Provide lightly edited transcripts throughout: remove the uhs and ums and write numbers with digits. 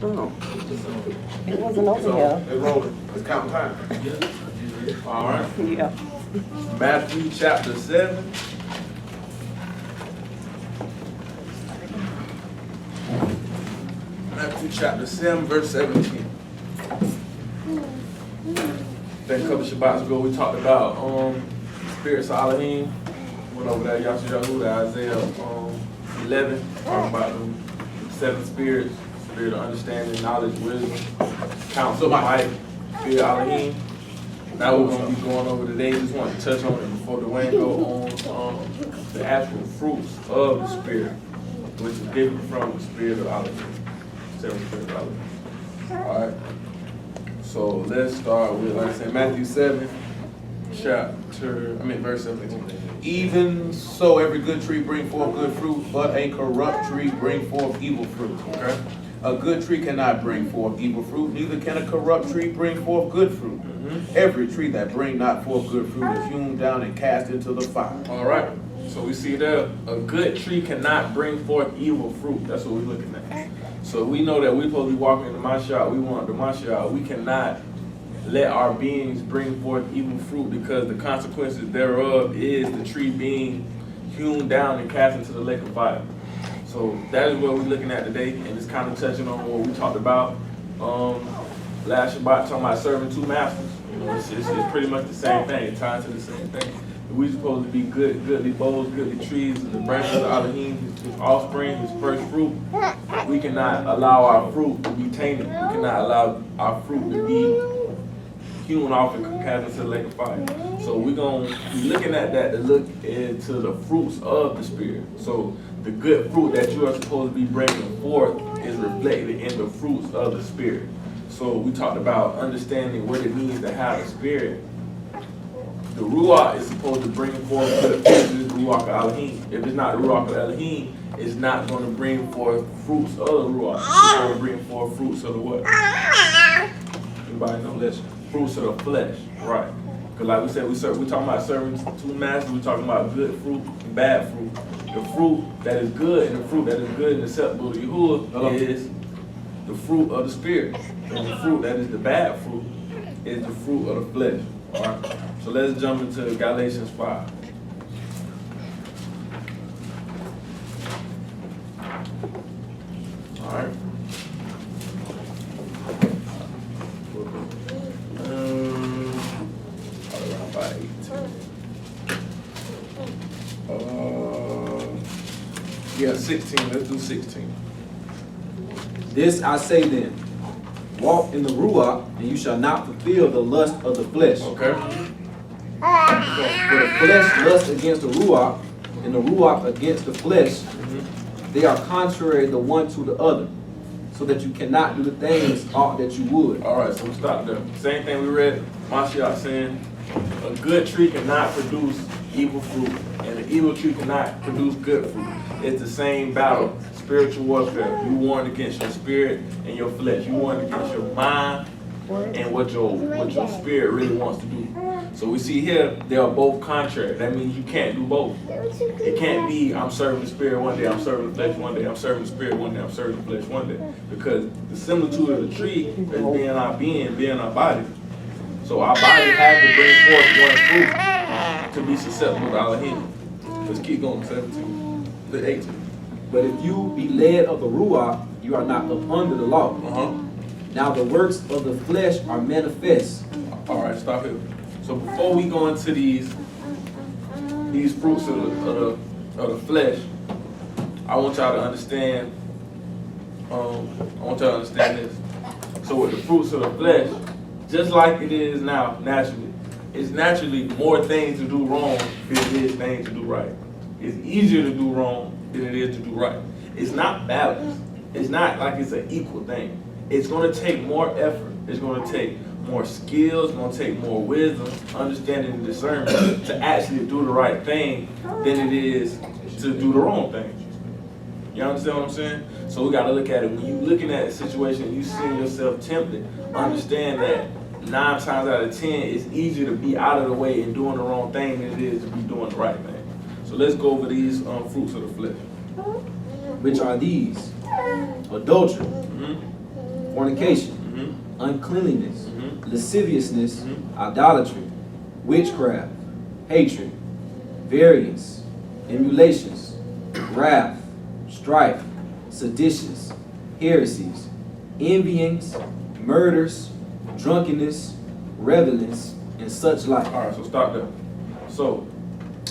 Oh. It wasn't over here. It's rolling. It's count time. All right. Yeah. Matthew chapter 7. Matthew chapter 7, verse 17. Then a couple Shabbats ago we talked about spirits of Elohim. Went over that Yashayahu, Isaiah 11, talking about them 7 spirits, spirit of understanding, knowledge, wisdom, counsel, might, spirit of Elohim. Now we're going to be going over today. Just want to touch on it before Dwayne go on the actual fruits of the spirit, which is different from the spirit of Elohim. 7 spirits of Elohim. All right. So let's start with, like I said, Matthew 7, verse 17. Even so, every good tree bring forth good fruit, but a corrupt tree bring forth evil fruit. Okay? A good tree cannot bring forth evil fruit, neither can a corrupt tree bring forth good fruit. Every tree that bring not forth good fruit is hewn down and cast into the fire. All right. So we see that a good tree cannot bring forth evil fruit. That's what we're looking at. So we know that we're supposed to be walking in the Mashiach. We want the Mashiach. We cannot let our beings bring forth evil fruit because the consequences thereof is the tree being hewn down and cast into the lake of fire. So that is what we're looking at today, and it's kind of touching on what we talked about last Shabbat, talking about serving 2 masters. You know, it's pretty much the same thing. It ties to the same thing. We're supposed to be goodly boughs, goodly trees, and the branches of Elohim, his offspring, his first fruit. We cannot allow our fruit to be tainted. We cannot allow our fruit to be hewn off and cast into the lake of fire. So we're going to be looking at that to look into the fruits of the Spirit. So the good fruit that you are supposed to be bringing forth is reflected in the fruits of the Spirit. So we talked about understanding what it means to have a Spirit. The Ruach is supposed to bring forth good fruits. It's the Ruach of Elohim. If it's not the Ruach of Elohim, it's not going to bring forth fruits of the Ruach. It's going to bring forth fruits of the what? Anybody know this? Fruits of the flesh, right? Because like we said, we're talking about serving 2 masters. We're talking about good fruit and bad fruit. The fruit that is good and the fruit that is good and acceptable to Yahuwah is the fruit of the Spirit. And the fruit that is the bad fruit is the fruit of the flesh. All right. So let's jump into Galatians 5. All right. Around by 18. 16. Let's do 16. This I say then, walk in the Ruach, and you shall not fulfill the lust of the flesh. Okay. For the flesh lusts against the Ruach, and the Ruach against the flesh. They are contrary the one to the other, so that you cannot do the things ought that you would. All right, so we stop there. Same thing we read, Mashiach saying, a good tree cannot produce evil fruit, and an evil tree cannot produce good fruit. It's the same battle, spiritual warfare. You warn against your spirit and your flesh. You warn against your mind and what your spirit really wants to do. So we see here, they are both contrary. That means you can't do both. It can't be, I'm serving the spirit one day, I'm serving the flesh one day, I'm serving the spirit one day, I'm serving the flesh one day. Because the similitude of the tree is being our body. So our body has to bring forth one fruit to be susceptible to Elohim. Let's keep going, 17, 18. But if you be led of the Ruach, you are not up under the law. Now the works of the flesh are manifest. All right, stop here. So before we go into these fruits of the flesh, I want y'all to understand. This. So with the fruits of the flesh, just like it is now naturally, it's naturally more things to do wrong than it is things to do right. It's easier to do wrong than it is to do right. It's not balanced. It's not like it's an equal thing. It's going to take more effort. It's going to take more skills. It's going to take more wisdom, understanding, and discernment to actually do the right thing than it is to do the wrong thing. You understand what I'm saying? So we got to look at it. When you're looking at a situation, you see yourself tempted, understand that 9 times out of 10, it's easier to be out of the way and doing the wrong thing than it is to be doing the right thing. So let's go over these fruits of the flesh. Which are these: adultery, fornication, uncleanliness, lasciviousness, idolatry, witchcraft, hatred, variance, emulations, wrath, strife, seditions, heresies, envyings, murders, drunkenness, revelings, and such like. All right, so stop there. So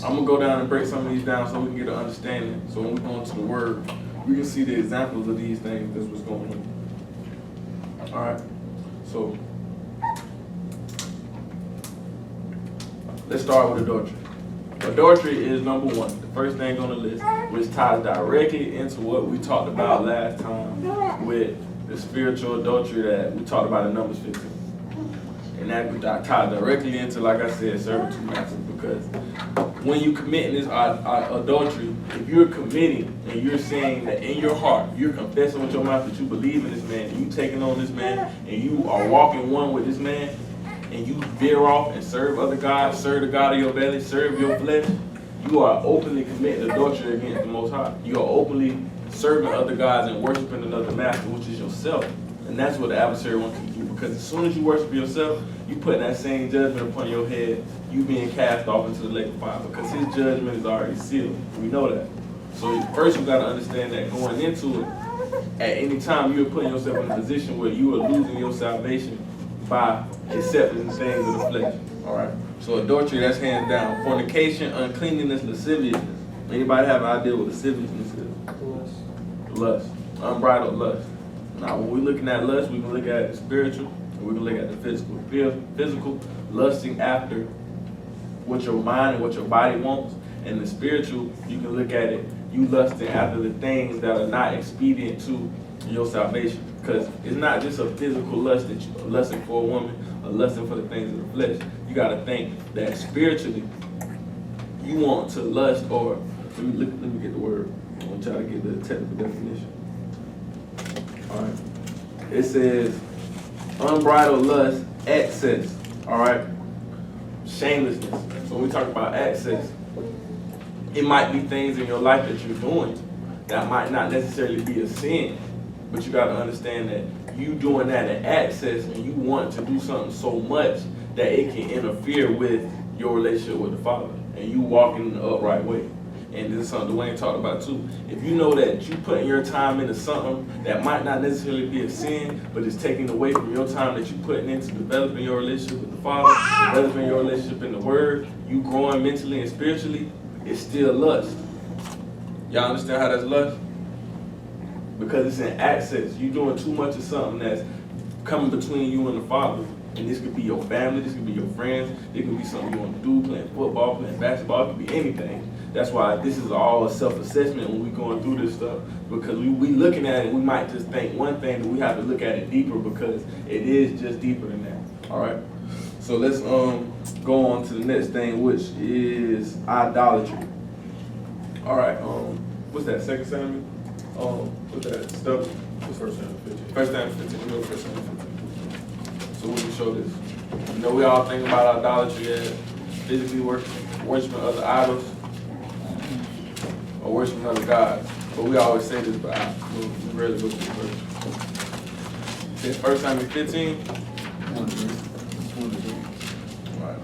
I'm gonna go down and break some of these down so we can get an understanding. So when we go into the word, we can see the examples of these things. That's what's going on. All right. So let's start with adultery. Adultery is number one, the first thing on the list, which ties directly into what we talked about last time with the spiritual adultery that we talked about in Numbers 15. And that ties directly into, like I said, serving two masters, because when you committing this adultery, if you're committing and you're saying that in your heart, you're confessing with your mouth that you believe in this man, and you taking on this man, and you are walking one with this man, and you veer off and serve other gods, serve the God of your belly, serve your flesh, you are openly committing adultery against the Most High. You are openly serving other gods and worshiping another master, which is yourself. And that's what the adversary wants you to do, because as soon as you worship yourself, you put that same judgment upon your head, you being cast off into the lake of fire, because his judgment is already sealed. We know that. So first you got to understand that going into it, at any time you're putting yourself in a position where you are losing your salvation by accepting the things of the flesh. All right. So adultery, that's hands down. Fornication, uncleanness, lasciviousness. Anybody have an idea what lasciviousness is? Lust. Unbridled lust. Now, when we're looking at lust, we can look at the spiritual, and we can look at the physical. Physical, lusting after what your mind and what your body wants. And the spiritual, you can look at it, you lusting after the things that are not expedient to your salvation. Because it's not just a physical lust that you're lusting for a woman or lusting for the things of the flesh. You got to think that spiritually, you want to lust, or let me get the word. I'm going to try to get the technical definition. All right. It says unbridled lust, excess. All right. Shamelessness. So when we talk about excess, it might be things in your life that you're doing that might not necessarily be a sin, but you got to understand that you doing that in excess, and you want to do something so much that it can interfere with your relationship with the Father, and you walking in the upright way. And this is something Dwayne talked about too. If you know that you putting your time into something that might not necessarily be a sin, but it's taking away from your time that you're putting into developing your relationship with the Father, developing your relationship in the Word, you growing mentally and spiritually, it's still lust. Y'all understand how that's lust? Because it's in access. You're doing too much of something that's coming between you and the Father. And this could be your family, this could be your friends, it could be something you want to do, playing football, playing basketball, it could be anything. That's why this is all a self-assessment when we're going through this stuff, because we looking at it, we might just think one thing, but we have to look at it deeper, because it is just deeper than that. All right. So let's go on to the next thing, which is idolatry. All right. What's that? 2 Samuel. What's that stuff? What's 1 Samuel 15? 1 Samuel 15. We go 1 Samuel 15. So we can show this. You know, we all think about idolatry as physically worshiping other idols or worshiping other gods. But we always say this, but we rarely go to the verse. It's 1 Samuel 15. All right.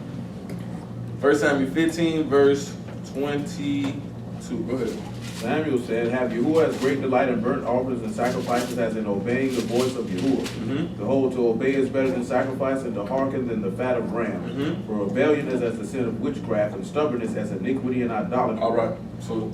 1 Samuel 15, verse 22. Go ahead. Samuel said, "Have Yahuwah great delight in burnt offerings and sacrifices, as in obeying the voice of Yahuwah. Behold, to obey is better than sacrifice, and to hearken than the fat of rams. For rebellion is as the sin of witchcraft, and stubbornness as iniquity and idolatry." All right. So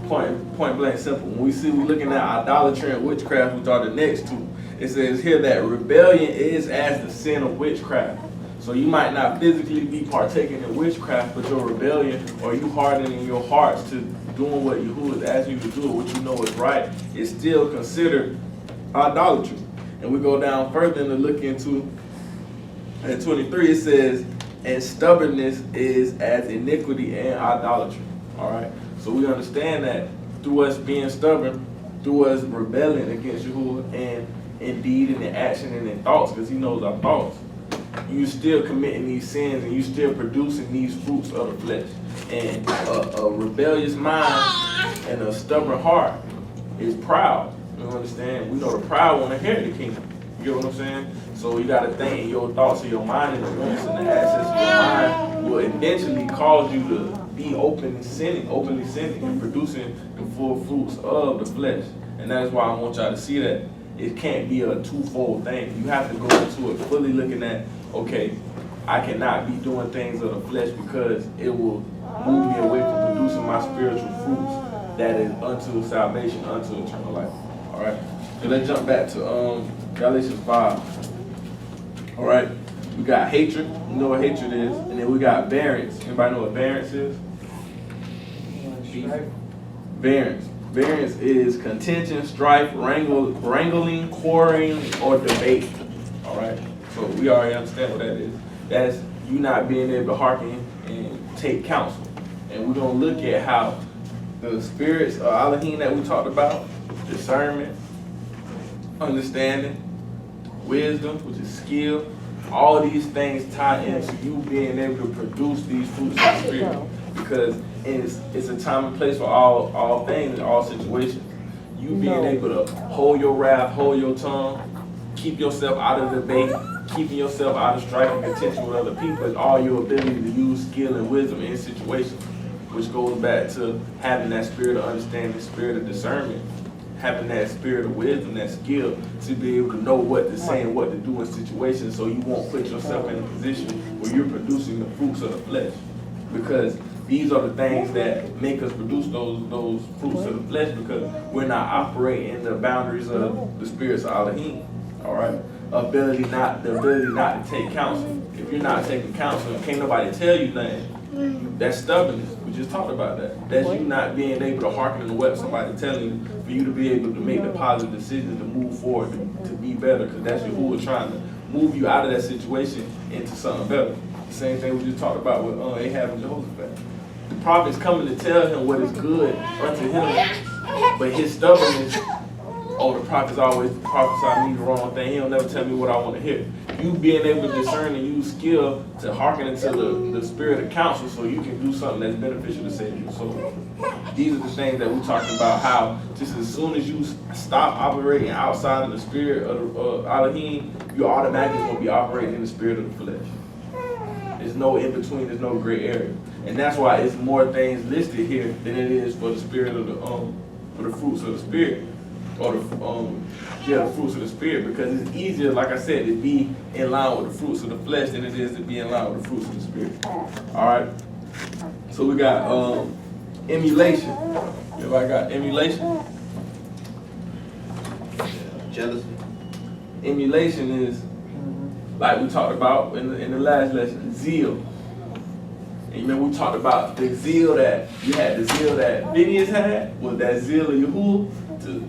point blank simple. When we looking at idolatry and witchcraft, we are the next two. It says here that rebellion is as the sin of witchcraft. So you might not physically be partaking in witchcraft, but your rebellion, or you hardening your hearts to doing what Yahuwah is asking you to do, what you know is right, is still considered idolatry. And we go down further and look into, at 23 it says, and stubbornness is as iniquity and idolatry. All right. So we understand that through us being stubborn, through us rebelling against Yahuwah, and in deed and in action and in thoughts, because he knows our thoughts, you still committing these sins, and you still producing these fruits of the flesh. And a rebellious mind and a stubborn heart is proud. You understand? We know the proud want to inherit the kingdom. You get what I'm saying? So you got to think in your thoughts of your mind and the wants and the access of your mind will eventually cause you to be openly sinning, and producing the full fruits of the flesh. And that is why I want y'all to see that it can't be a twofold thing. You have to go into it fully looking at, okay, I cannot be doing things of the flesh because it will move me away from producing my spiritual fruits that is unto salvation, unto eternal life. All right. So let's jump back to Galatians 5. All right. We got hatred. You know what hatred is. And then we got variance. Anybody know what variance is? Variance. Variance is contention, strife, wrangling, quarreling, or debate. All right. So we already understand what that is. That's you not being able to hearken and take counsel. And we're going to look at how the spirits of Elohim that we talked about, discernment, understanding, wisdom, which is skill, all these things tie into you being able to produce these fruits of the spirit. Because it's a time and place for all things in all situations. You being able to hold your wrath, hold your tongue, keep yourself out of debate, keeping yourself out of strife and contention with other people is all your ability to use skill and wisdom in situations, which goes back to having that spirit of understanding, spirit of discernment, having that spirit of wisdom, that skill to be able to know what to say and what to do in situations so you won't put yourself in a position where you're producing the fruits of the flesh. Because these are the things that make us produce those fruits of the flesh because we're not operating in the boundaries of the spirits of Elohim. All right? The ability not to take counsel. If you're not taking counsel and can't nobody tell you nothing, that's stubbornness. We just talked about that. That's you not being able to hearken to what somebody telling you for you to be able to make the positive decisions to move forward, to be better, because that's who is trying to move you out of that situation into something better. The same thing we just talked about with Ahab and Jehoshaphat. The prophet's coming to tell him what is good unto him, but his stubbornness, the prophet's always prophesying me the wrong thing. He'll never tell me what I want to hear. You being able to discern and use skill to hearken into the spirit of counsel so you can do something that's beneficial to save your soul. These are the things that we're talking about, how just as soon as you stop operating outside of the spirit of Elohim, you're automatically going to be operating in the spirit of the flesh. There's no in-between, there's no gray area. And that's why it's more things listed here than it is for the spirit of for the fruits of the spirit. Or the fruits of the spirit, because it's easier, like I said, to be in line with the fruits of the flesh than it is to be in line with the fruits of the spirit. All right. So we got emulation. Everybody got emulation? Jealousy. Emulation is, like we talked about in the last lesson, zeal. And you remember we talked about the zeal that you had, the zeal that Phineas had, was that zeal of Yahuwah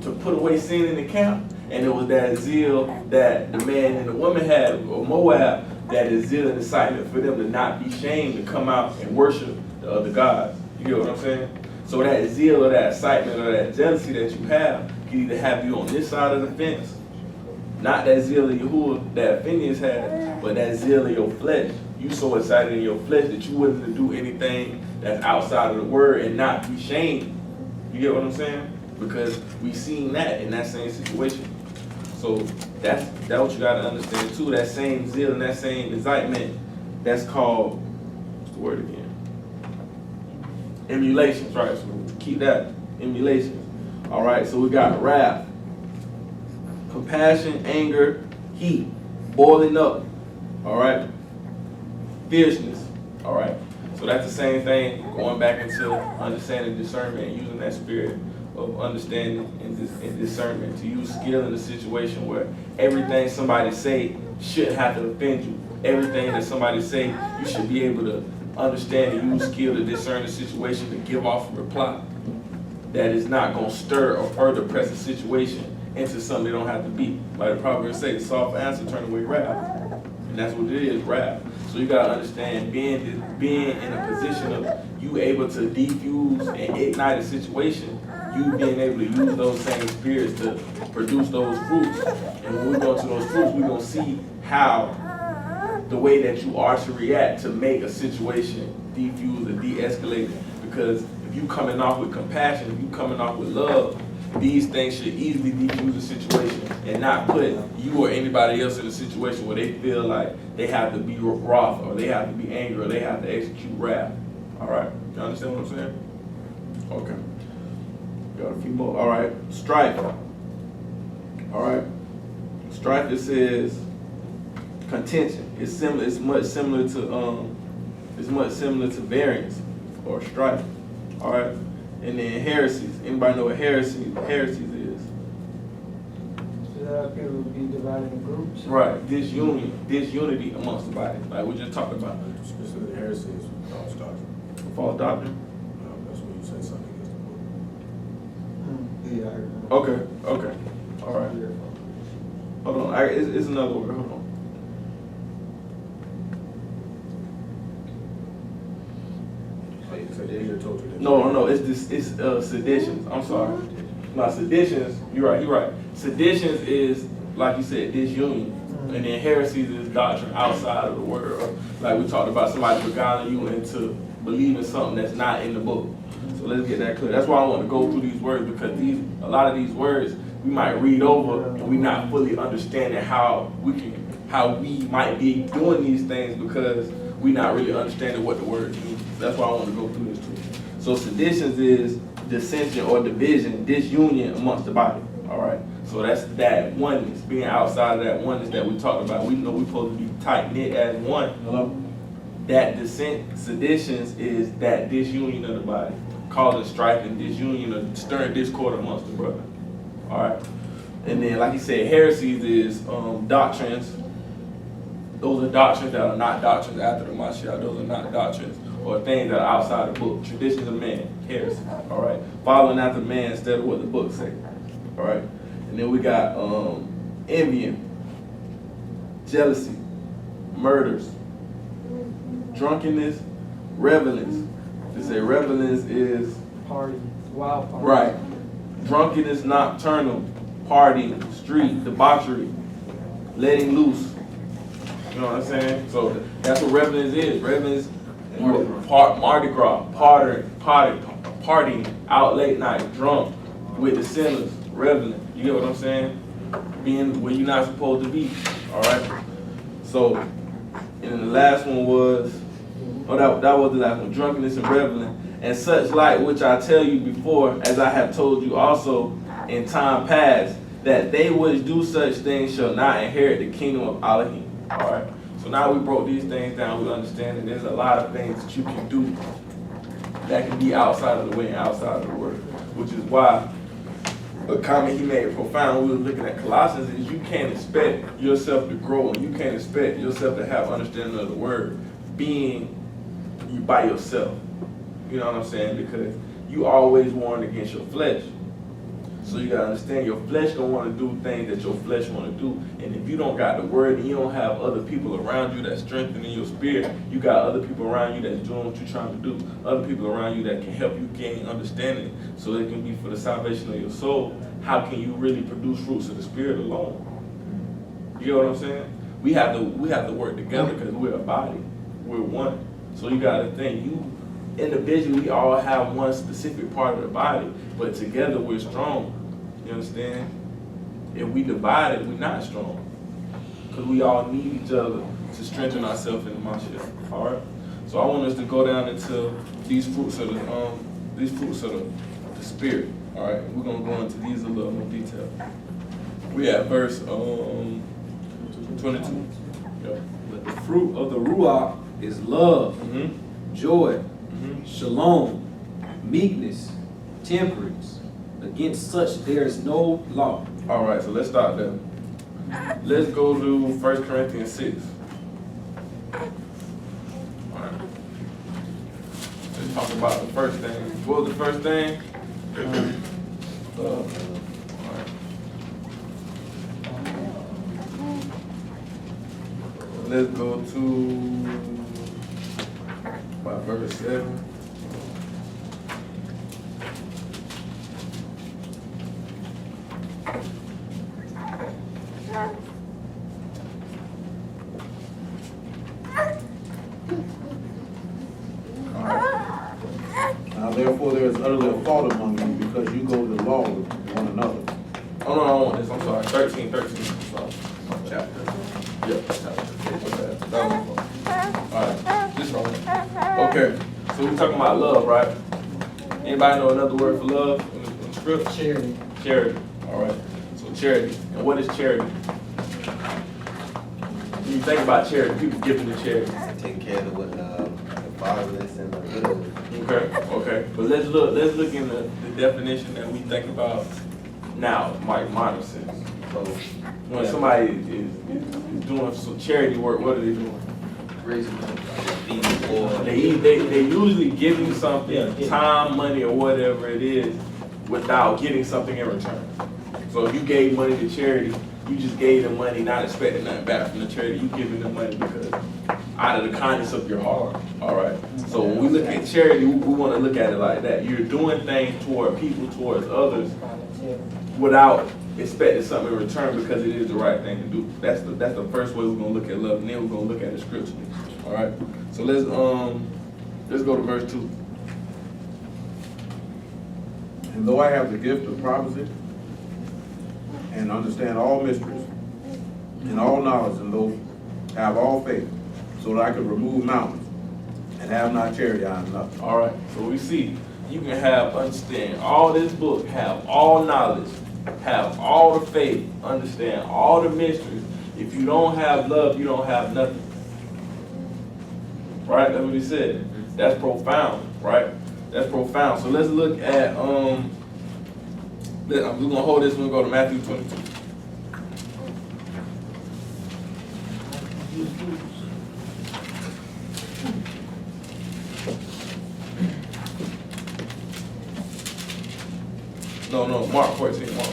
to put away sin in the camp. And it was that zeal that the man and the woman had, or Moab, that is zeal and excitement for them to not be shamed, to come out and worship the other gods. You get what I'm saying? So that zeal or that excitement or that jealousy that you have can either have you on this side of the fence, not that zeal of Yahuwah that Phineas had, but that zeal of your flesh. You so excited in your flesh that you willing to do anything that's outside of the word and not be shamed. You get what I'm saying? Because we seen that in that same situation. So that's what you gotta understand too. That same zeal and that same excitement, that's called, what's the word again? Emulations, right? So keep that, emulations. All right, so we got wrath, compassion, anger, heat, boiling up. All right, fierceness. All right, so that's the same thing, going back into understanding discernment and using that spirit of understanding and discernment to use skill in a situation where everything somebody say shouldn't have to offend you. Everything that somebody say, you should be able to understand and use skill to discern the situation, to give off a reply that is not going to stir or further press the situation into something they don't have to be. Like the Proverbs say, the soft answer turn away wrath. And that's what it is, wrath. So you got to understand being in a position of you able to defuse and ignite a situation, you being able to use those same spirits to produce those fruits. And when we go to those fruits, we're going to see how the way that you are to react to make a situation defuse or de-escalate. Because if you coming off with compassion, if you coming off with love, these things should easily defuse the situation and not put you or anybody else in a situation where they feel like they have to be wroth or they have to be angry or they have to execute wrath. All right, you understand what I'm saying? Okay. Got a few more. All right, strife. All right, strife. It says contention. It's similar. It's much similar to variance or strife. All right, and then heresies. Anybody know what heresies is? So people be divided in groups. Right. Disunity amongst the body, like we just talked about. Specific heresy is false doctrine. False doctrine. That's when you say something against the book. Yeah, I heard that. Okay. All right. Hold on. It's another word. Hold on. So they told you that. No. It's seditions. I'm sorry. Now seditions. You're right. Seditions is like you said, disunion, and then heresies is doctrine outside of the word. Like we talked about, somebody beguiling you into believing something that's not in the book. So let's get that clear. That's why I want to go through these words, because a lot of these words we might read over and we not fully understanding how we might be doing these things because we not really understanding what the word means. That's why I want to go through this too. So seditions is dissension or division, disunion amongst the body. All right. So that's that oneness, being outside of that oneness that we talked about. We know we're supposed to be tight knit as one. Hello? That seditions is that disunion of the body, causing strife and disunion or stirring discord amongst the brethren. All right. And then, like you said, heresies is doctrines. Those are doctrines that are not doctrines after the Mashiach. Those are not doctrines or things that are outside the book. Traditions of man, heresy. All right. Following after man instead of what the book say. All right. And then we got envying, jealousy, murders, drunkenness, revelings. They say revelings is Party, wild party. right. Drunkenness, nocturnal, partying, street, debauchery, letting loose. You know what I'm saying? So that's what revelings is. Revelings, Mardi Gras, partying, out late night, drunk, with the sinners, reveling. You get what I'm saying? Being where you're not supposed to be. All right. So, and then the last one was, that was the last one, drunkenness and reveling, and such like which I tell you before, as I have told you also in time past, that they which do such things shall not inherit the kingdom of Elohim. All right. So now we broke these things down. We understand that there's a lot of things that you can do that can be outside of the way and outside of the word, which is why a comment he made profound when we were looking at Colossians is you can't expect yourself to grow and you can't expect yourself to have understanding of the word being you by yourself. You know what I'm saying? Because you always warn against your flesh. So you gotta understand your flesh don't want to do things that your flesh want to do. And if you don't got the word and you don't have other people around you that's strengthening your spirit, you got other people around you that's doing what you're trying to do. Other people around you that can help you gain understanding so it can be for the salvation of your soul. How can you really produce fruits of the spirit alone? You get what I'm saying? We have to work together because we're a body. We're one. So you gotta think, you individually we all have one specific part of the body, but together we're strong. You understand? If we divided, we're not strong. Because we all need each other to strengthen ourselves in the Mashiach. Alright? So I want us to go down into these fruits of the spirit. Alright, we're gonna go into these a little more detail. We at verse 22. Yep. But the fruit of the Ruach is love, joy, shalom, meekness, temperance. Against such there is no law. All right, so let's start there. Let's go to 1 Corinthians 6. All right. Let's talk about the first thing. What was the first thing? All right. Let's go to about verse 7. Now therefore there is utterly a fault among you, because you go to law with one 13. Chapter. Yep. Alright, this one. Okay, so we're talking about love, right? Anybody know another word for love in the script? Charity. Charity. Alright, so charity. And what is charity? When you think about charity, people giving to charity. Taking care of the fatherless and the widows. Okay. But let's look in the definition that we think about now, like modern sense. So when somebody is doing some charity work, what are they doing? Raising feeding the poor. They usually give you something, time, money, or whatever it is, without getting something in return. So if you gave money to charity, you just gave them money, not expecting nothing back from the charity. You giving them money because out of the kindness of your heart. All right. So when we look at charity, we want to look at it like that. You're doing things toward people, towards others, without expecting something in return because it is the right thing to do. That's the first way we're gonna look at love, and then we're gonna look at it scripturally. All right. So let's go to verse 2. And though I have the gift of prophecy and understand all mysteries and all knowledge, and though have all faith, so that I could remove mountains, and have not charity, I am nothing. All right. So we see you can understand all this book, have all knowledge, have all the faith, understand all the mysteries. If you don't have love, you don't have nothing. Right? That's what he said. That's profound, right? That's profound. So let's look at we're gonna hold this. We're gonna go to Matthew 22. No, Mark 14. Sorry.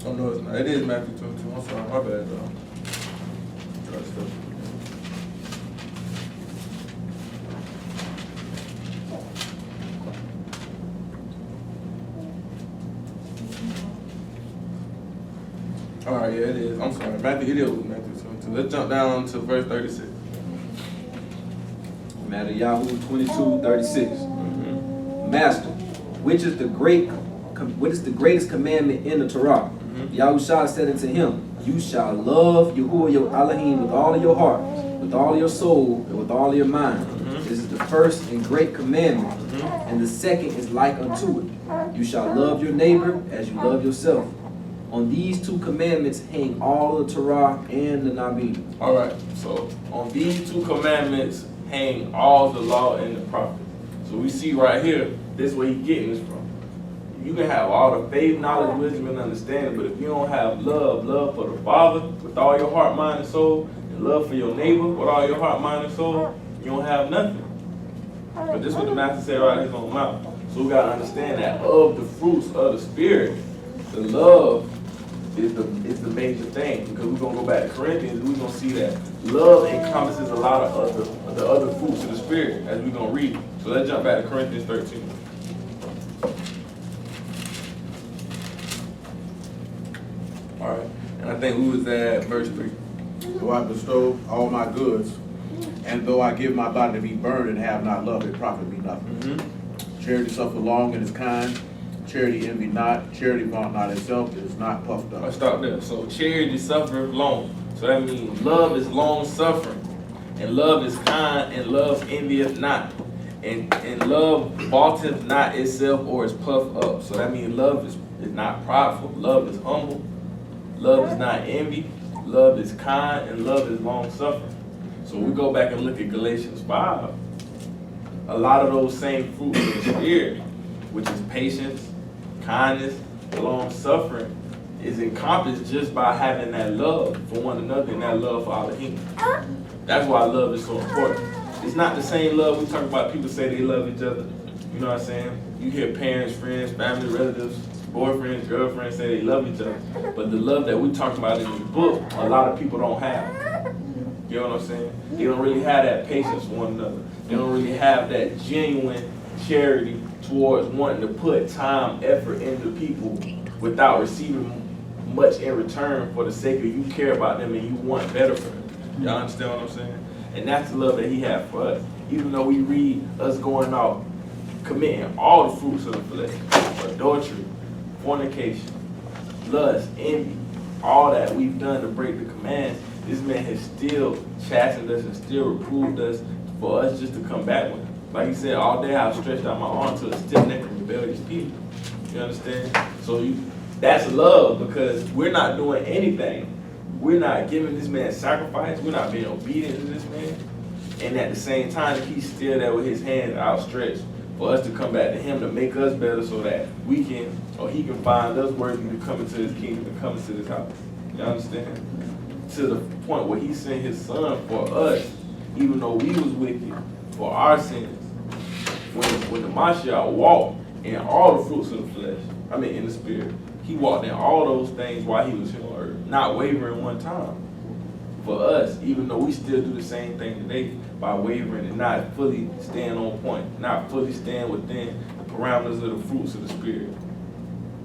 Oh no, it's not. It is Matthew 22. I'm sorry, my bad though. Try to stop. All right, yeah, it is. I'm sorry, Matthew. It is Matthew 22. Let's jump down to verse 36. Matthew 22:36. Master, what is the greatest commandment in the Torah? Yahushua said unto him, you shall love Yahuwah your Elohim with all of your heart, with all of your soul, and with all of your mind. This is the first and great commandment, and the second is like unto it. You shall love your neighbor as you love yourself. On these two commandments hang all the Torah and the Nabi. All right, so on these two commandments hang all the law and the prophets. So we see right here, this is where he's getting this from. You can have all the faith, knowledge, wisdom, and understanding, but if you don't have love for the Father with all your heart, mind, and soul, and love for your neighbor with all your heart, mind, and soul, you don't have nothing. But this is what the Master said right in his own mouth. So we got to understand that of the fruits of the Spirit, the love is the major thing. Because we're going to go back to Corinthians, we're going to see that love encompasses a lot of the other fruits of the Spirit as we're going to read. So let's jump back to Corinthians 13. All right, and I think we was at verse 3. Though I bestow all my goods, and though I give my body to be burned and have not love, it profit me nothing. Charity suffer long and is kind. Charity envy not. Charity vaunt not itself. It is not puffed up. Let's stop there. So charity suffereth long. So that means love is long suffering, and love is kind, and love envieth not, and love vaunteth not itself or is puffed up. So that means love is not prideful. Love is humble. Love is not envy. Love is kind, and love is long suffering. So we go back and look at Galatians 5. A lot of those same fruits of the Spirit, which is patience, kindness, long suffering, is encompassed just by having that love for one another and that love for Elohim. That's why love is so important. It's not the same love we talk about. People say they love each other. You know what I'm saying? You hear parents, friends, family, relatives boyfriends, girlfriends say they love each other, but the love that we talking about in the book, a lot of people don't have. You know what I'm saying? They don't really have that patience for one another. They don't really have that genuine charity towards wanting to put time, effort into people without receiving much in return for the sake of you care about them and you want better for them. Y'all understand what I'm saying? And that's the love that he had for us. Even though we read us going out committing all the fruits of the flesh, adultery, fornication, lust, envy, all that we've done to break the commands, this man has still chastened us and still reproved us for us just to come back with him. Like he said, all day I've stretched out my arm to a stiff-necked and rebellious people. You understand? So that's love, because we're not doing anything. We're not giving this man sacrifice. We're not being obedient to this man. And at the same time, he's still there with his hands outstretched for us to come back to him to make us better so that we can, or he can find us worthy to come into his kingdom and come into this house. You understand? To the point where he sent his son for us, even though we was wicked, for our sins. When the Mashiach walked in all the fruits of the flesh, in the spirit, he walked in all those things while he was here on earth, not wavering one time. For us, even though we still do the same thing today by wavering and not fully staying on point, not fully staying within the parameters of the fruits of the spirit.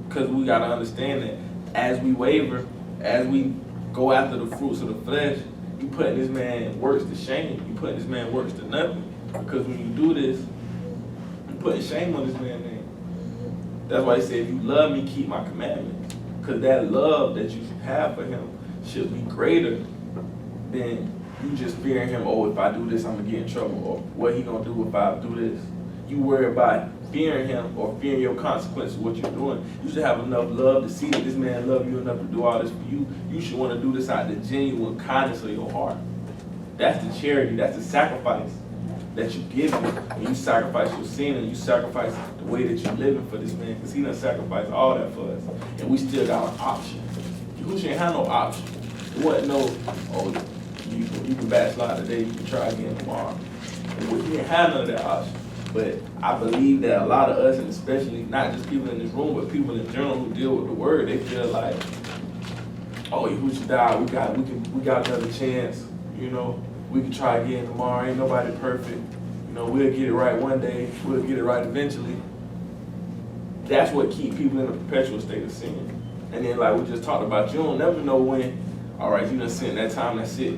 Because we got to understand that as we waver, as we go after the fruits of the flesh, you putting this man works to shame. You putting this man works to nothing. Because when you do this, you putting shame on this man's name. That's why he said, if you love me, keep my commandments. Because that love that you have for him should be greater than you just fearing him, oh, if I do this, I'm going to get in trouble. Or what he going to do if I do this. You worry about fearing him or fearing your consequences of what you're doing. You should have enough love to see that this man loves you enough to do all this for you. You should want to do this out of the genuine kindness of your heart. That's the charity. That's the sacrifice that you give him. When you sacrifice your sin and you sacrifice the way that you're living for this man, because he done sacrificed all that for us. And we still got an option. Yahushua ain't have no option. It wasn't no, oh, you can backslide today, you can try again tomorrow. And we didn't have none of that option. But I believe that a lot of us, and especially not just people in this room, but people in general who deal with the word, they feel like, oh, Yahushua died, we got another chance, we can try again tomorrow, ain't nobody perfect, we'll get it right one day, we'll get it right eventually. That's what keeps people in a perpetual state of sin. And then like we just talked about, you don't never know when, all right, you done sinned that time, that's it.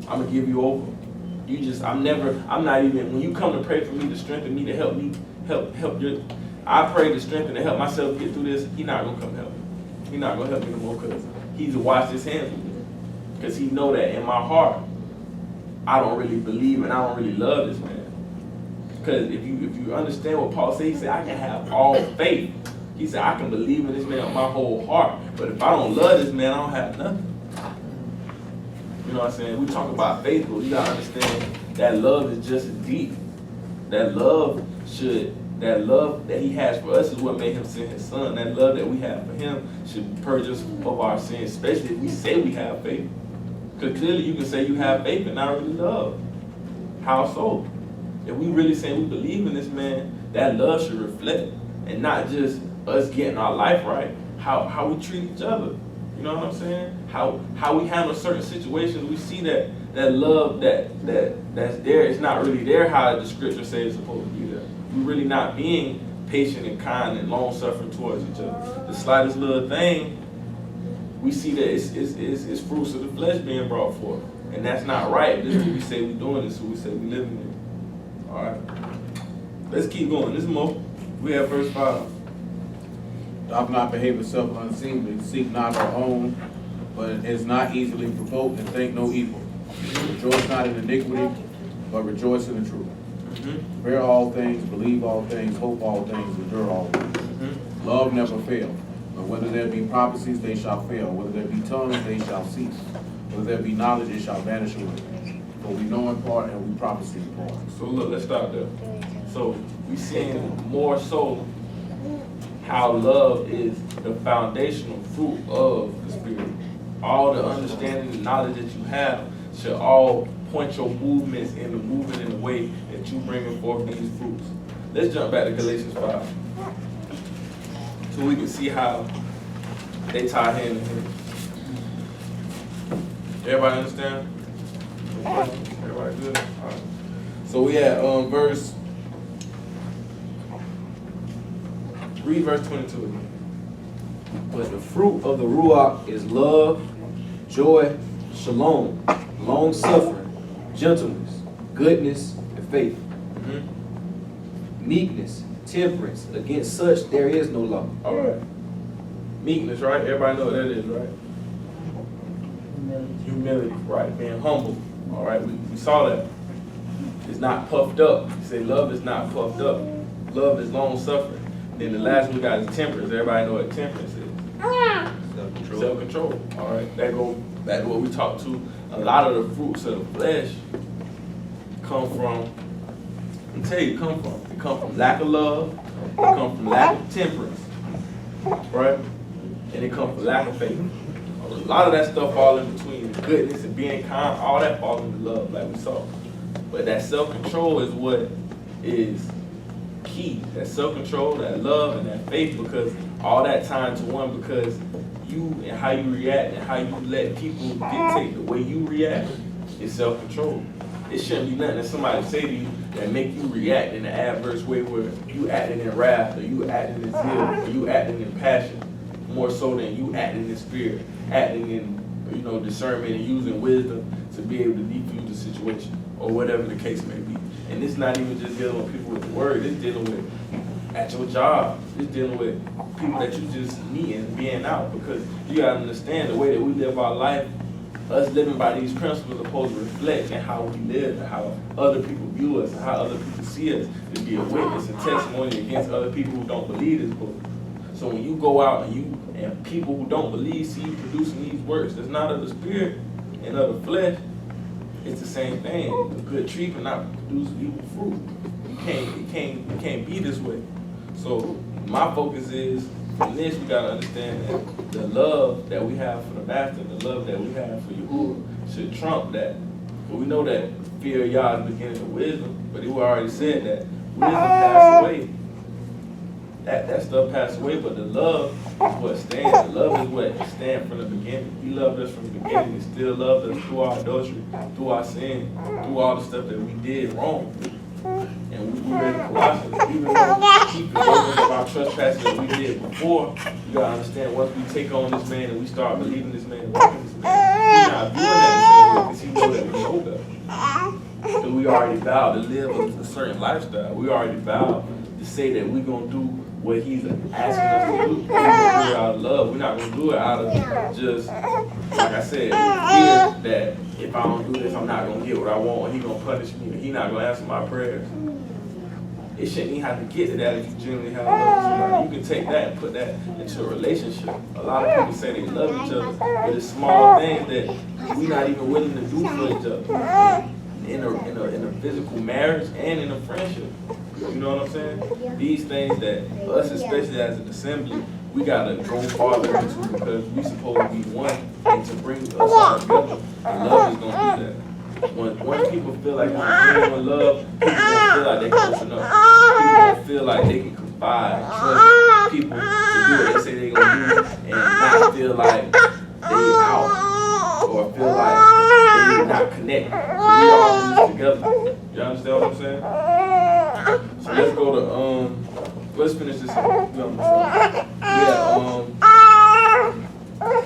I'm gonna give you over. I'm not even, when you come to pray for me, to strengthen me, to help me, help your, I pray to strengthen and help myself get through this, he's not gonna come help me. He's not gonna help me no more because he's washed his hands with me. Because he know that in my heart, I don't really believe and I don't really love this man. Because if you understand what Paul said, he said, I can have all faith. He said, I can believe in this man with my whole heart. But if I don't love this man, I don't have nothing. You know what I'm saying? We talk about faith, but you gotta understand that love is just as deep. That love that he has for us is what made him send his son. That love that we have for him should purge us of our sins, especially if we say we have faith. Because clearly you can say you have faith and not really love. How so? If we really say we believe in this man, that love should reflect, and not just us getting our life right, how we treat each other. You know what I'm saying? How we handle certain situations, we see that love that's there, it's not really there how the scripture says it's supposed to be there. We're really not being patient and kind and long-suffering towards each other. The slightest little thing, we see that it's fruits of the flesh being brought forth. And that's not right. This is what we say we're doing, this is what we say we're living in. All right. Let's keep going. This is more. We have verse 5. Doth not behave itself unseemly, seek not her own, but is not easily provoked, and think no evil. Rejoice not in iniquity, but rejoice in the truth. Bear all things, believe all things, hope all things, endure all things. Love never fails. But whether there be prophecies, they shall fail. Whether there be tongues, they shall cease. Whether there be knowledge, it shall vanish away. For we know in part, and we prophesy in part. So look, let's stop there. So we seeing more so how love is the foundational fruit of the Spirit. All the understanding and knowledge that you have should all point your movements into moving in the way that you bringing forth these fruits. Let's jump back to Galatians 5. so we can see how they tie hand in hand. Everybody understand? Everybody good? All right. So we at read verse 22 again. But the fruit of the Ruach is love, joy, shalom, long suffering, gentleness, goodness, and faith. Meekness, temperance. Against such there is no law. All right. Meekness, right? Everybody know what that is, right? Humility, right? Being humble. All right, we saw that. It's not puffed up. You say love is not puffed up. Love is long suffering. Then the last one we got is temperance. Everybody know what temperance is. Self-control. Self-control. All right, that go back to what we talked to. A lot of the fruits of the flesh come from, I'll tell you, it come from lack of love, it come from lack of temperance, right? And it come from lack of faith. A lot of that stuff fall in between goodness and being kind, all that falls into love, like we saw. But that self-control is what is key. That self-control, that love, and that faith, because all that time to one, because you and how you react and how you let people dictate the way you react is self-control. It shouldn't be nothing that somebody say to you that make you react in an adverse way where you acting in wrath, or you acting in zeal, or you acting in passion, more so than you acting in spirit, acting in discernment and using wisdom to be able to defuse the situation or whatever the case may be. And it's not even just dealing with people with the word, it's dealing with at your job, it's dealing with people that you just meet and being out, because you gotta understand the way that we live our life, us living by these principles are supposed to reflect in how we live and how other people view us and how other people see us, to be a witness and testimony against other people who don't believe this book. So when you go out and people who don't believe see you producing these works that's not of the spirit and of the flesh, it's the same thing. A good tree cannot produce evil fruit. It can't be this way. So my focus is, from this we gotta understand that the love that we have for the master, the love that we have for Yahuwah should trump that. But we know that fear of Yah is the beginning of wisdom, but he already said that wisdom passed away. That stuff passed away, but the love is what stands. The love is what stands from the beginning. He loved us from the beginning. He still loved us through our adultery, through our sin, through all the stuff that we did wrong. And we read in Colossians, even though he forgave us of our trespasses that we did before, you gotta understand, once we take on this man and we start believing this man and walking this man, he's not viewing that the same way, because he knows that we know better. So we already vowed to live a certain lifestyle. We already vowed to say that we're gonna do what he's asking us to do. We're gonna do it out of love. We're not gonna do it out of just, like I said, fear that if I don't do this, I'm not gonna get what I want, or he's gonna punish me, or he's not gonna answer my prayers. It shouldn't even have to get to that if you genuinely have love for somebody. You can take that and put that into a relationship. A lot of people say they love each other, but it's small things that we're not even willing to do for each other. In a physical marriage and in a friendship. You know what I'm saying? These things that us, especially as an assembly, we gotta go farther into, because we supposed to be one and to bring us all together. And love is gonna do that. When people feel like it's genuine love, people don't feel like they can open up. People don't feel like they can confide and trust people to do what they say they're gonna do, and not feel like they out or feel like they're not connected. So we all in this together. You understand what I'm saying? So let's go to let's finish this up.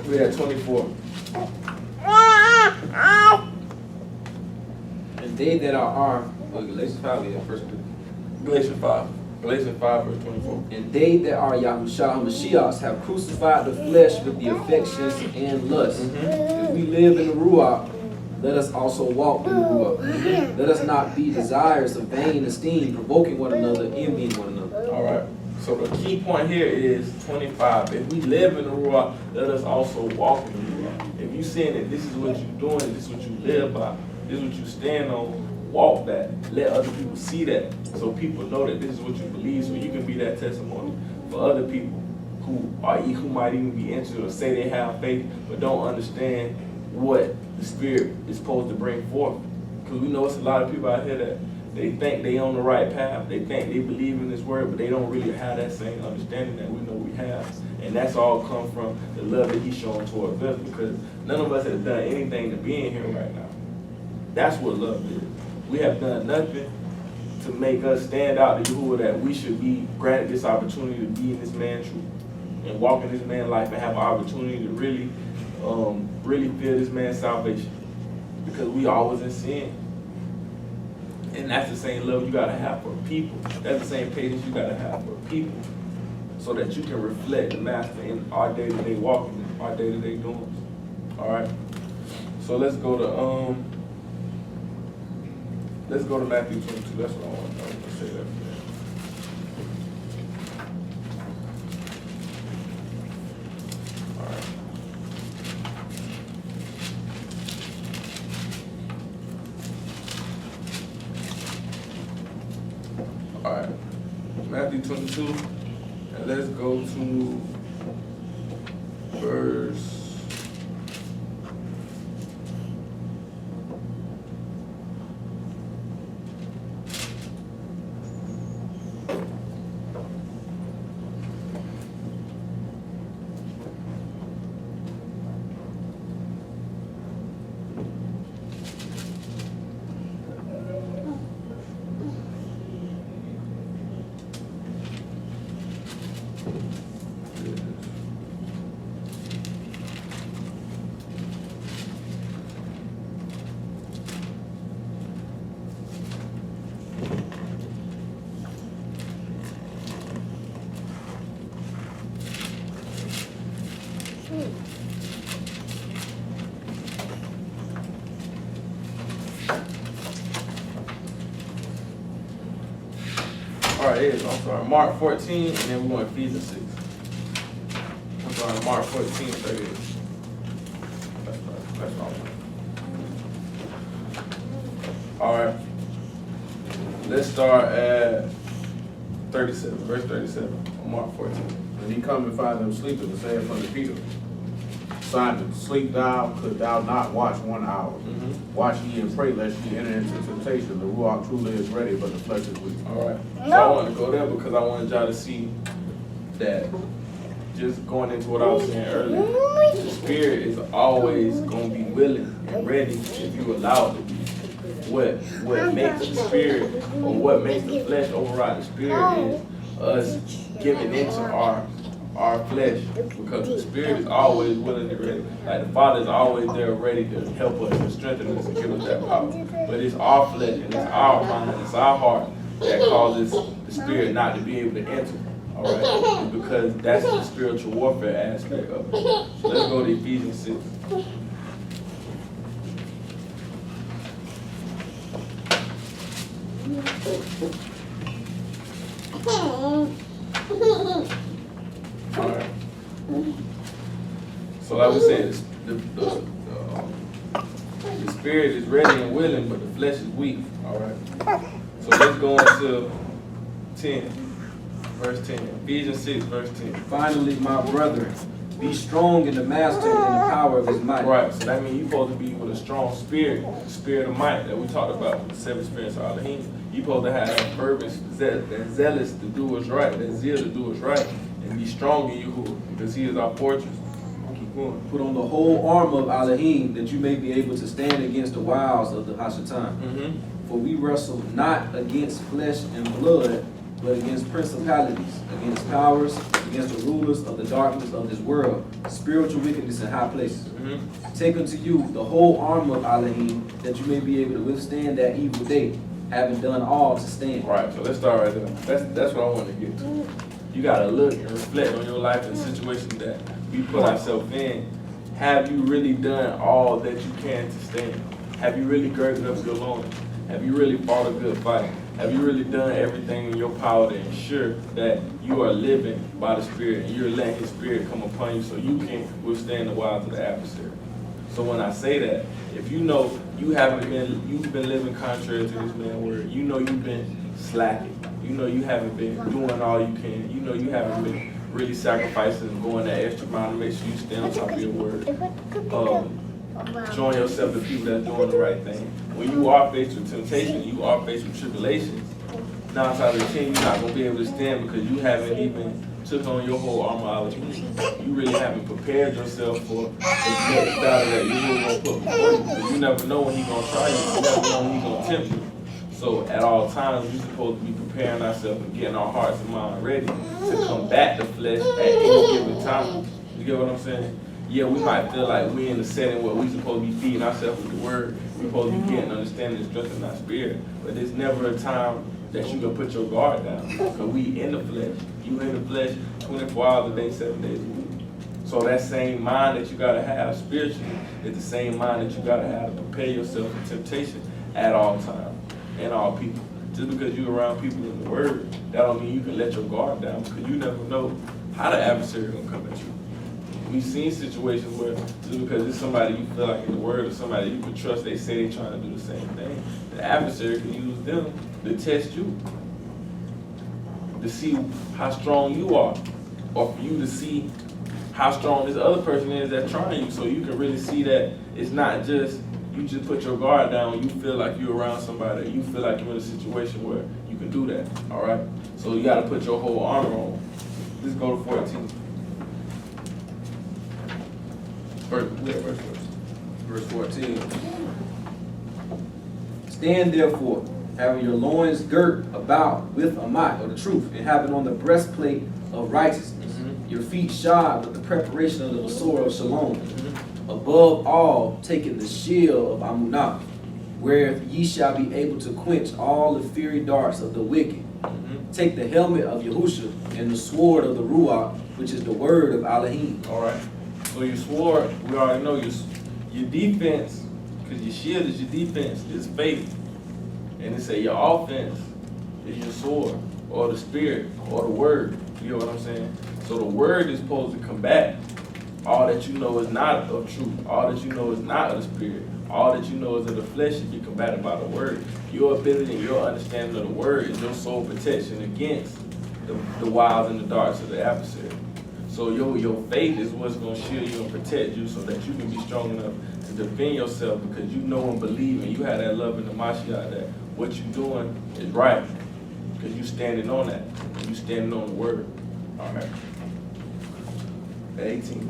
We at 24. And they that are Galatians 5, yeah, first. Galatians 5 verse 24. And they that are Yahushua HaMashiachs have crucified the flesh with the affections and lusts. If we live in the Ruach, let us also walk in the Ruach. Let us not be desirous of vain esteem, provoking one another, envying one another. All right. So the key point here is 25. If we live in the Ruach, let us also walk in the Ruach. If you saying that this is what you're doing, and this is what you live by, this is what you stand on, walk that. Let other people see that, so people know that this is what you believe, so you can be that testimony for other people who might even be interested or say they have faith but don't understand what the Spirit is supposed to bring forth. Because we know it's a lot of people out here that They think they on the right path. They think they believe in this word, but they don't really have that same understanding that we know we have. And that's all come from the love that he's showing towards us, because none of us have done anything to be in here right now. That's what love is. We have done nothing to make us stand out to Yahuwah that we should be granted this opportunity to be in this man's truth and walk in this man's life and have an opportunity to really feel this man's salvation, because we always in sin. And that's the same love you gotta have for people. That's the same patience you gotta have for people, so that you can reflect the Master in our day-to-day walking, our day-to-day doings. All right. So let's go to Matthew 22. That's what I want to say that. All right. All right. Matthew 22. And let's go to verse. All right, it is. I'm sorry. Mark 14, and then we're going to Ephesians 6. I'm sorry, Mark 14, 38. That's all right. Let's start at 37, verse 37 on Mark 14. And he come and find them sleeping, and saith unto Peter, Simon, sleep thou, could thou not watch 1 hour? Watch ye and pray, lest ye enter into temptation. The ruach truly is ready, but the flesh is weak. All right. So I want to go there because I wanted y'all to see that, just going into what I was saying earlier, the spirit is always going to be willing and ready if you allow it to be. What makes the spirit, or what makes the flesh override the spirit, is us giving into our flesh, because the spirit is always willing and ready. Like the Father is always there ready to help us and strengthen us and give us that power. But it's our flesh and it's our mind, it's our heart that causes the spirit not to be able to enter. All right, because that's the spiritual warfare aspect of it. So let's go to Ephesians 6. All right. So like we said, the spirit is ready and willing, but the flesh is weak. All right. So let's go into 10, verse 10. Ephesians 6, verse 10. Finally, my brethren, be strong in the master and in the power of his might. Right. So that means you're supposed to be with a strong spirit, the spirit of might that we talked about, the 7 spirits of Elohim. You're supposed to have that fervent, that zealous to do what's right, that zeal to do what's right, and be strong in Yahuwah, because he is our fortress. Keep going. Put on the whole armor of Elohim, that you may be able to stand against the wiles of the Hashatan. For we wrestle not against flesh and blood, but against principalities, against powers, against the rulers of the darkness of this world, spiritual wickedness in high places. Take unto you the whole armor of Elohim, that you may be able to withstand that evil day, having done all to stand. Right, so let's start right there. That's what I want to get to. You got to look and reflect on your life and situations that we put ourselves in. Have you really done all that you can to stand? Have you really girded up your loins? Have you really fought a good fight? Have you really done everything in your power to ensure that you are living by the Spirit and you're letting His Spirit come upon you so you can withstand the wiles of the adversary? So when I say that, if you know you've been living contrary to this man's word, you know you've been slacking, you know you haven't been doing all you can, you know you haven't been really sacrificing and going that extra mile to make sure you stay on top of your word. showing yourself to people that's doing the right thing. When you are faced with temptation, you are faced with tribulations. 9 times out of 10, you're not gonna be able to stand because you haven't even took on your whole armor out of you. You really haven't prepared yourself for the next battle that you really gonna put before you. Because you never know when he's gonna try you. You never know when he's gonna tempt you. So at all times, we're supposed to be preparing ourselves and getting our hearts and mind ready to combat the flesh at any given time. You get what I'm saying? Yeah, we might feel like we're in a setting where we're supposed to be feeding ourselves with the word. We're supposed to be getting understanding and strengthening our spirit. But there's never a time that you can put your guard down. Because we in the flesh. You in the flesh 24 hours a day, 7 days a week. So that same mind that you gotta have spiritually is the same mind that you gotta have to prepare yourself for temptation at all times and all people. Just because you're around people in the word, that don't mean you can let your guard down because you never know how the adversary is gonna come at you. We've seen situations where just because it's somebody you feel like in the word or somebody you can trust, they say they're trying to do the same thing. The adversary can use them to test you, to see how strong you are, or for you to see how strong this other person is that's trying you, so you can really see that it's not just you just put your guard down when you feel like you're around somebody, you feel like you're in a situation where you can do that, all right? So you got to put your whole armor on. Let's go to 14. Verse 14. Stand therefore, having your loins girt about with a might of the truth, and having on the breastplate of righteousness, your feet shod with the preparation of the sword of shalom. Above all, taking the shield of Amunah, wherewith ye shall be able to quench all the fiery darts of the wicked. Take the helmet of Yahusha and the sword of the Ruach, which is the word of Elohim. All right. So your sword, we already know your defense, because your shield is your defense, is faith. And it say your offense is your sword, or the spirit, or the word. You know what I'm saying? So the word is supposed to combat all that you know is not of truth, all that you know is not of the spirit, all that you know is of the flesh should be combated by the word. Your ability and your understanding of the word is your sole protection against the wiles and the darts of the adversary. So your faith is what's going to shield you and protect you so that you can be strong enough to defend yourself because you know and believe and you have that love in the Mashiach that what you're doing is right because you standing on that. You standing on the word. All right. At 18.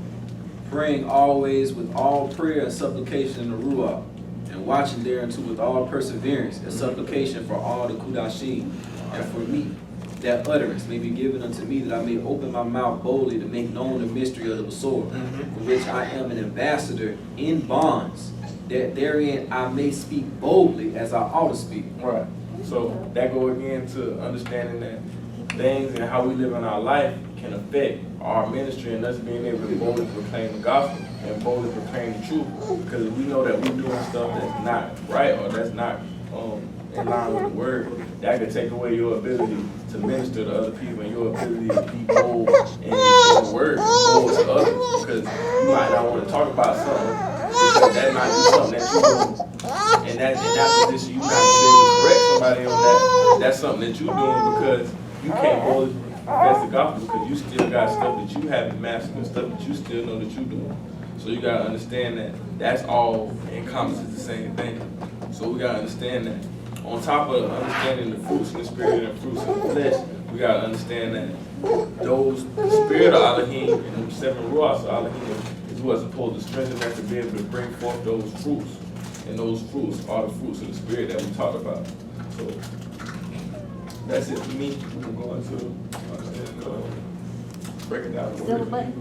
Praying always with all prayer and supplication in the Ruach, and watching thereunto with all perseverance and supplication for all the Kudashim, and for me, that utterance may be given unto me, that I may open my mouth boldly to make known the mystery of the Besorah, for which I am an ambassador in bonds, that therein I may speak boldly as I ought to speak. Right. So that go again to understanding that things and how we live in our life can affect our ministry and us being able to boldly proclaim the gospel and boldly proclaim the truth, because we know that we're doing stuff that's not right or that's not in line with the word. That could take away your ability to minister to other people and your ability to be bold in the word, bold to others, because you might not want to talk about something because that might be something that you do, and in that position you're not going to be able to correct somebody on that. That's something that you're doing because you can't boldly confess the gospel because you still got stuff that you haven't mastered and stuff that you still know that you're doing. So you got to understand that that's all encompasses the same thing. So we got to understand that. On top of understanding the fruits in the spirit and the fruits in the flesh, we got to understand that the spirit of Elohim and the 7 ruachs of Elohim is what's supposed to strengthen us to be able to bring forth those fruits. And those fruits are the fruits of the spirit that we talked about. So that's it for me. We can go into breaking down the word.